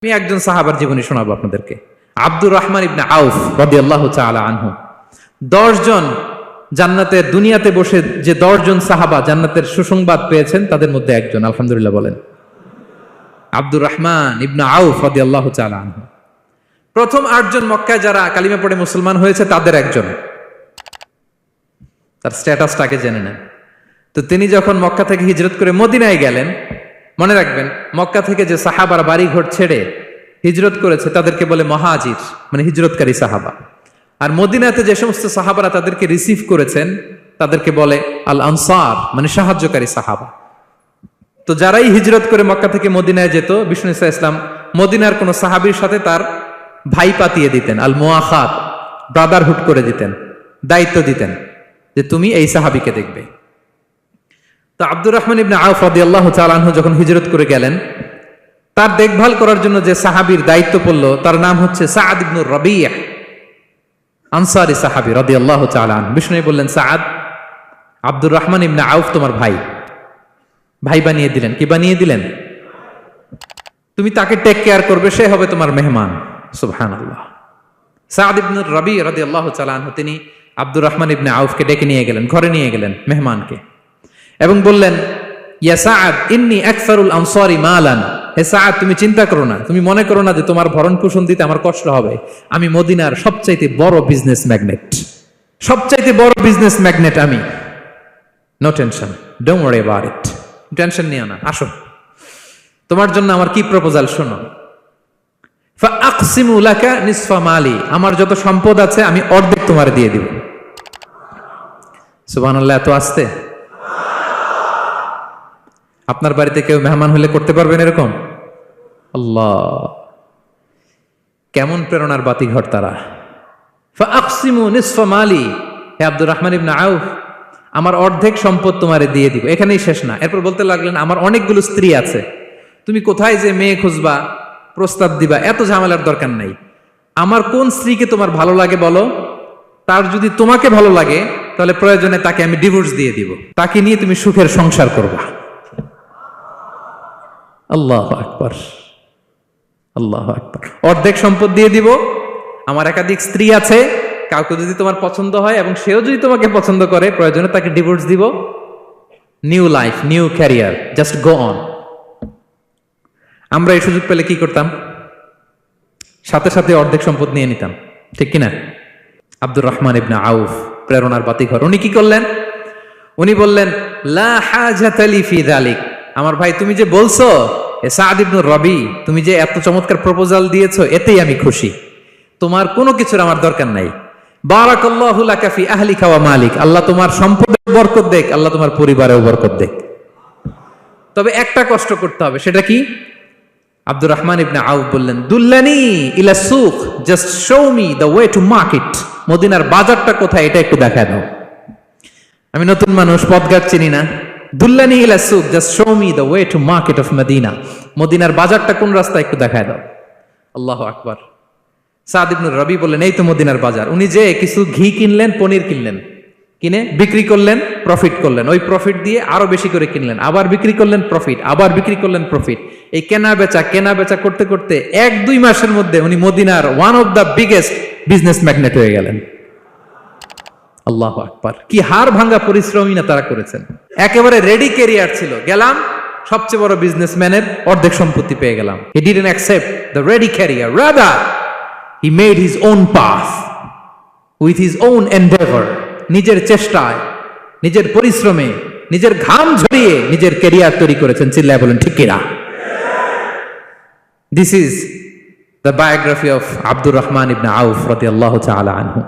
আমি একজন সাহাবার জীবনী শোনাবো আপনাদেরকে। আব্দুর রহমান ইবনে আউফ রাদিয়াল্লাহু তাআলা আনহু। 10 জন জান্নাতের দুনিয়াতে বসে যে 10 জন সাহাবা জান্নাতের সুসংবাদ পেয়েছেন তাদের মধ্যে একজন, আলহামদুলিল্লাহ বলেন। আব্দুর রহমান ইবনে আউফ রাদিয়াল্লাহু তাআলা আনহু প্রথম 8 জন মক্কায় যারা কালিমা পড়ে মুসলমান হয়েছে তাদের একজন। তার স্ট্যাটাসটাকে জেনে নেন। তো তিনি যখন মক্কা থেকে হিজরত করে মদিনায় গেলেন, মনে রাখবেন মক্কা থেকে যে সাহাবার বাড়ি ঘর ছেড়ে হিজরত করেছে তাদেরকে বলে মহাজির, মানে হিজরতকারী সাহাবা। আর মদিনাতে যে সমস্ত সাহাবারা তাদেরকে রিসিভ করেছেন তাদেরকে বলে আল আনসার, মানে সাহায্যকারী সাহাবা। তো যারাই হিজরত করে মক্কা থেকে মদিনায় যেত, বিষ্ণু ইসা ইসলাম মদিনার কোন সাহাবীর সাথে তার ভাই পাতিয়ে দিতেন, আল মুআখাত, ব্রাদারহুড করে দিতেন, দায়িত্ব দিতেন যে তুমি এই সাহাবীকে দেখবে। তো আব্দুর রহমান ইবনে আউফ রাদিয়াল্লাহু তাআলা আনহু যখন হিজরত করে গেলেন, তার দেখভাল করার জন্য যে সাহাবীর দায়িত্ব পড়ল তার নাম হচ্ছে সাআদ ইবনে রাবিয়া, আনসারী সাহাবী রাদিয়াল্লাহু তাআলা আনহু। বিষ্ণু বললেন, সাআদ, আব্দুর রহমান ইবনে আউফ তোমার ভাই, ভাই বানিয়ে দিলেন। কি বানিয়ে দিলেন? তুমি তাকে টেক কেয়ার করবে, সে হবে তোমার মেহমান। সুবহানাল্লাহ। সাআদ ইবনে রাবিয়া রাদিয়াল্লাহু তাআলা আনহু তিনি আব্দুর রহমান ইবনে আউফকে ডেকে নিয়ে গেলেন, ঘরে নিয়ে গেলেন মেহমানকে, এবং বললেন, ইয়া সাআদ ইন্নী আকসারুল আনসারি মালান। হে সাআদ, তুমি চিন্তা করো না, তুমি মনে করো না যে তোমার ভরণ পোষণ দিতে আমার কষ্ট হবে। আমি মদিনার সবচাইতে বড় বিজনেস ম্যাগনেট, সবচাইতে বড় বিজনেস ম্যাগনেট আমি। No tension, don't worry about it. Tension নিও না, আসো, তোমার জন্য আমার কি প্রপোজাল শোনো। ফাআকসিমু লাকা নিসফা মালি, আমার যত সম্পদ আছে আমি অর্ধেক তোমার দিয়ে দিব। সুবহানাল্লাহ। এত আসতে আপনার বাড়িতে কেউ মেহমান হলে করতে পারবেন এরকম? আল্লাহ, কেমন প্রেরণার বাতিঘর তারা। ফাআকসিমু নিসফা মালি, হে আব্দুর রহমান ইবনে আউফ, আমার অর্ধেক সম্পদ তোমারে দিয়ে দিব। এখানেই শেষ না, এরপর বলতে লাগলেন, আমার অনেকগুলো স্ত্রী আছে, তুমি কোথায় যে মেয়ে খুঁজবা, প্রস্তাব দিবা, এত ঝামেলার দরকার নাই। আমার কোন স্ত্রীকে তোমার ভালো লাগে বলো, তার যদি তোমাকে ভালো লাগে তাহলে প্রয়োজনে তাকে আমি ডিভোর্স দিয়ে দিব, তাকে নিয়ে তুমি সুখের সংসার করবা। আল্লাহু আকবার, আল্লাহু আকবার। অর্ধেক সম্পদ দিয়ে দিব, আমার একাধিক স্ত্রী আছে, কাউকে যদি তোমার পছন্দ হয় এবং সেও যদি তোমাকে পছন্দ করে, প্রয়োজনে তাকে ডিভোর্স দিব। New life, new career, just go on. আমরা এই সুযোগ পেলে কি করতাম? সাথে সাথে অর্ধেক সম্পদ নিয়ে নিতাম, ঠিক কিনা? আব্দুর রহমান ইবনে আউফ প্রেরণার বাতিঘর। উনি কি করলেন? উনি বললেন, লা হাজাতা লি ফি যালিক। আমার ভাই, তুমি যে বলছো সাআদ ইবনে রবি, তুমি যে এত চমৎকার প্রপোজাল দিয়েছো, এতেই আমি খুশি। তোমার কোনো কিছুর আমার দরকার নাই। বারাকাল্লাহু লাকা ফি আহলিকা ওয়া মালিক, আল্লাহ তোমার সম্পদে বরকত দেখ, আল্লাহ তোমার পরিবারেও বরকত দেখ। তবে একটা কষ্ট করতে হবে, সেটা কি? আব্দুর রহমান ইবনে আউফ বললেন, দুল্লানি ইলা সুক, just show me the way to market. মদিনার বাজারটা কোথায় এটা একটু দেখায় দাও। আমি নতুন মানুষ, পথঘাট চিনি না। দুল্লানি ইলা সুক, just show me the way to market of Medina. মদিনার বাজারটা কোন রাস্তা একটু দেখায় দাও। আল্লাহু আকবার। সাআদ ইবনে রবি বললেন, এই তো মদিনার বাজার। উনি যে কিছু ঘি কিনলেন, পনির কিনলেন, কিনে বিক্রি করলেন, প্রফিট করলেন। ওই প্রফিট দিয়ে আরো বেশি করে কিনলেন, আবার বিক্রি করলেন, প্রফিট, আবার বিক্রি করলেন, প্রফিট। এই কেনা বেচা করতে করতে 1-2 মাসের মধ্যে উনি মদিনার one of the biggest business magnate হয়ে গেলেন। আল্লাহু আকবার। কি হাড় ভাঙ্গা পরিশ্রমই না তারা করেছেন। একেবারে রেডি ক্যারিয়ার ছিল, গেলাম সবচেয়ে বড় বিজনেসম্যানের অর্ধেক সম্পত্তি পেয়ে গেলাম। He didn't accept the ready career, rather he made his own path with his own Endeavour. নিজের চেষ্টায়, নিজের পরিশ্রমে, নিজের ঘাম ঝরিয়ে নিজের ক্যারিয়ার তৈরি করেছেন। চিল্লায় বলেন ঠিক কিনা? This is the biography of Abdul Rahman ibn Auf radiyallahu ta'ala anhu.